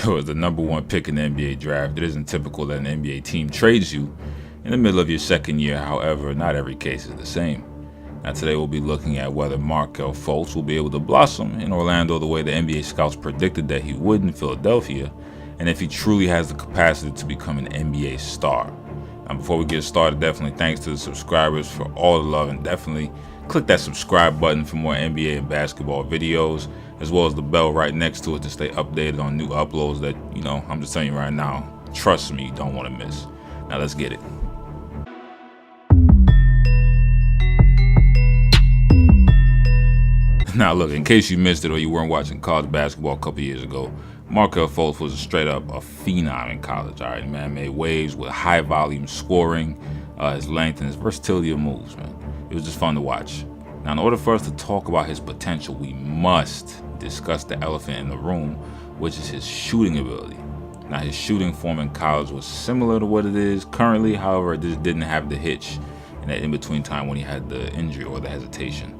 Markelle is the #1 pick in the NBA draft, it isn't typical that an NBA team trades you in the middle of your second year. However, not every case is the same. Now today we'll be looking at whether Markelle Fultz will be able to blossom in Orlando the way the NBA scouts predicted that he would in Philadelphia, and if he truly has the capacity to become an NBA star. Now before we get started, definitely thanks to the subscribers for all the love, and definitely click that subscribe button for more NBA and basketball videos, as well as the bell right next to it to stay updated on new uploads that, I'm just telling you right now, trust me, you don't want to miss. Now let's get it. Now look, in case you missed it or you weren't watching college basketball a couple years ago, Markelle Fultz was straight up a phenom in college. All right, man, made waves with high volume scoring, his length and his versatility of moves, man. It was just fun to watch. Now, in order for us to talk about his potential, we must discuss the elephant in the room, which is his shooting ability. Now, his shooting form in college was similar to what it is currently. However, it just didn't have the hitch in that in-between time when he had the injury or the hesitation.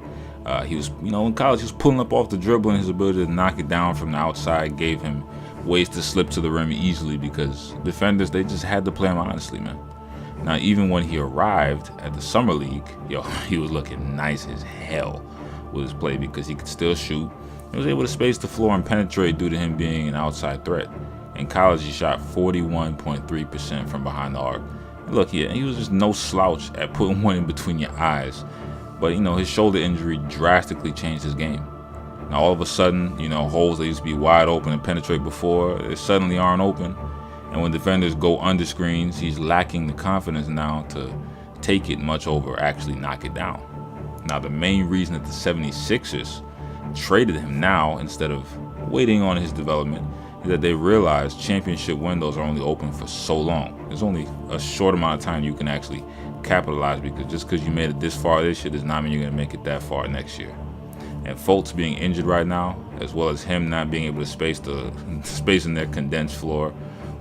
He was, in college, he was pulling up off the dribble, and his ability to knock it down from the outside gave him ways to slip to the rim easily because defenders, they just had to play him honestly, man. Now, even when he arrived at the summer league, he was looking nice as hell with his play because he could still shoot. He was able to space the floor and penetrate due to him being an outside threat. In college, he shot 41.3% from behind the arc. And look, he was just no slouch at putting one in between your eyes. But, his shoulder injury drastically changed his game. Now, all of a sudden, holes that used to be wide open and penetrate before, they suddenly aren't open. And when defenders go under screens, he's lacking the confidence now to take it much over actually knock it down. Now, the main reason that the 76ers traded him now instead of waiting on his development is that they realized championship windows are only open for so long. There's only a short amount of time you can actually capitalize, because just because you made it this far this year does not mean you're going to make it that far next year. And Fultz being injured right now, as well as him not being able to space in their condensed floor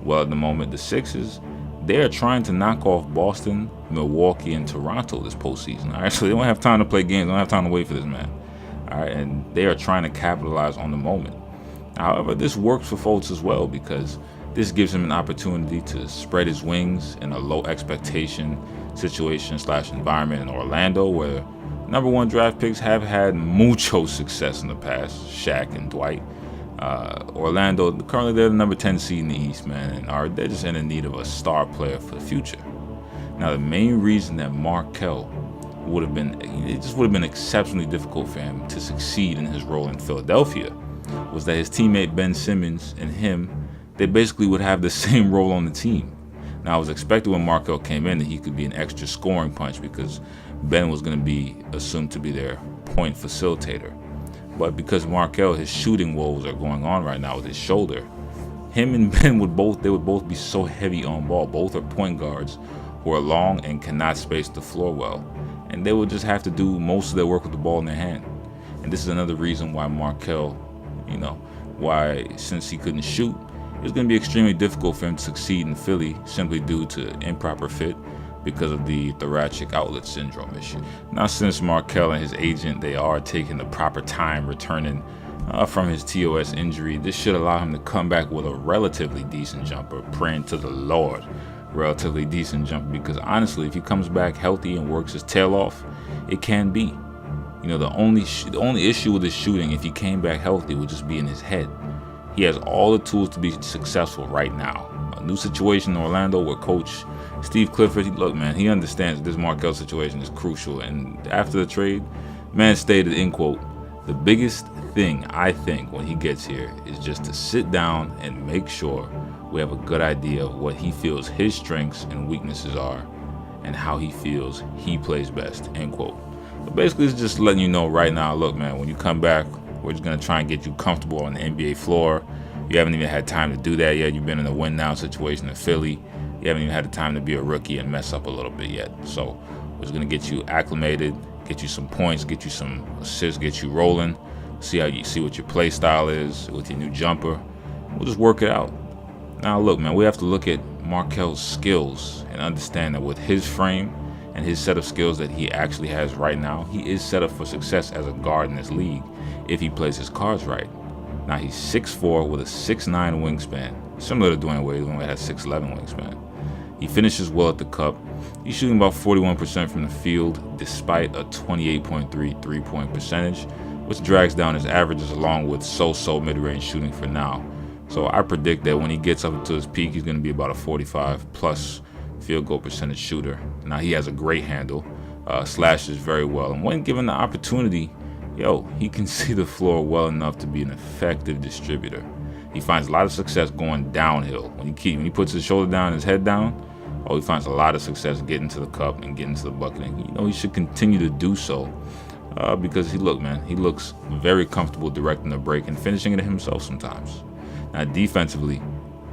well at the moment, the Sixers, they are trying to knock off Boston, Milwaukee, and Toronto this postseason. All right, so they don't have time to play games. They don't have time to wait for this man. All right, and they are trying to capitalize on the moment. However, this works for Fultz as well because this gives him an opportunity to spread his wings in a low expectation situation / environment in Orlando, where #1 draft picks have had mucho success in the past, Shaq and Dwight. Orlando, currently they're the #10 seed in the East, man, and they're just in need of a star player for the future. Now, the main reason that Markelle would have been exceptionally difficult for him to succeed in his role in Philadelphia was that his teammate Ben Simmons and him, they basically would have the same role on the team. Now, I was expecting when Markelle came in that he could be an extra scoring punch because Ben was going to be assumed to be their point facilitator. But because Markelle, his shooting woes are going on right now with his shoulder, him and Ben would both be so heavy on ball. Both are point guards who are long and cannot space the floor well, and they would just have to do most of their work with the ball in their hand. And this is another reason why Markelle, since he couldn't shoot, it was going to be extremely difficult for him to succeed in Philly simply due to improper fit because of the thoracic outlet syndrome issue. Now, since Markelle and his agent, they are taking the proper time returning from his TOS injury, this should allow him to come back with a relatively decent jumper, praying to the Lord, relatively decent jumper, because honestly, if he comes back healthy and works his tail off, it can be. The only issue with his shooting, if he came back healthy, would just be in his head. He has all the tools to be successful right now. A new situation in Orlando where Coach Steve Clifford, he understands this Markelle situation is crucial. And after the trade, man stated, end quote, "The biggest thing I think when he gets here is just to sit down and make sure we have a good idea of what he feels his strengths and weaknesses are and how he feels he plays best," end quote. So basically, it's just letting you know right now, look, man, when you come back, we're just going to try and get you comfortable on the NBA floor. You haven't even had time to do that yet. You've been in a win-now situation in Philly. You haven't even had the time to be a rookie and mess up a little bit yet. So we're just going to get you acclimated, get you some points, get you some assists, get you rolling, see what your play style is with your new jumper. We'll just work it out. Now, look, man, we have to look at Markelle's skills and understand that with his frame and his set of skills that he actually has right now, he is set up for success as a guard in this league if he plays his cards right. Now he's 6'4" with a 6'9" wingspan, similar to Dwayne Wade. Dwayne Wade has 6'11" wingspan. He finishes well at the cup. He's shooting about 41% from the field, despite a 28.3 three-point percentage, which drags down his averages along with so-so mid-range shooting for now. So I predict that when he gets up to his peak, he's going to be about a 45-plus field goal percentage shooter. Now he has a great handle, slashes very well, and when given the opportunity, he can see the floor well enough to be an effective distributor. He finds a lot of success going downhill. When he puts his shoulder down, his head down, he finds a lot of success getting to the cup and getting to the bucket. And he should continue to do so because he looks very comfortable directing the break and finishing it himself sometimes. Now defensively,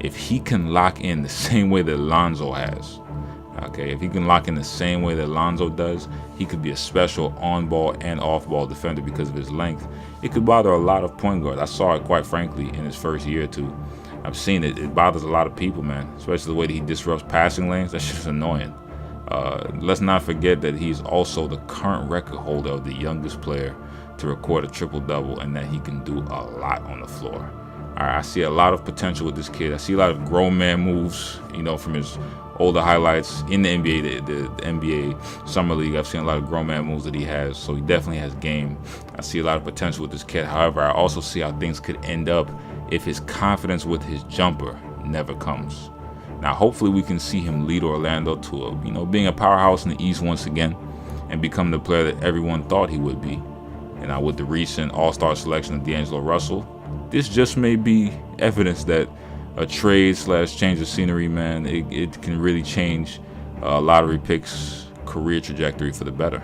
if he can lock in the same way that Lonzo has, if he can lock in the same way that Lonzo does, he could be a special on-ball and off-ball defender because of his length. It could bother a lot of point guards. I saw it, quite frankly, in his first year or two. I've seen it. It bothers a lot of people, man, especially the way that he disrupts passing lanes. That's just annoying. Let's not forget that he's also the current record holder of the youngest player to record a triple-double, and that he can do a lot on the floor. I see a lot of potential with this kid. I see a lot of grown man moves, from his older highlights in the NBA, the NBA Summer League. I've seen a lot of grown man moves that he has, so he definitely has game. I see a lot of potential with this kid. However, I also see how things could end up if his confidence with his jumper never comes. Now, hopefully we can see him lead Orlando to being a powerhouse in the East once again and become the player that everyone thought he would be. And now with the recent All-Star selection of D'Angelo Russell, this just may be evidence that a trade/change of scenery, man, it can really change a lottery pick's career trajectory for the better.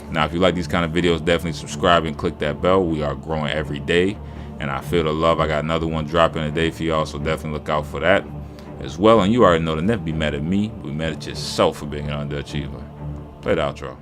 Now, if you like these kind of videos, definitely subscribe and click that bell. We are growing every day, and I feel the love. I got another one dropping today for y'all, so definitely look out for that as well. And you already know to never be mad at me, but be mad at yourself for being an underachiever. Play the outro.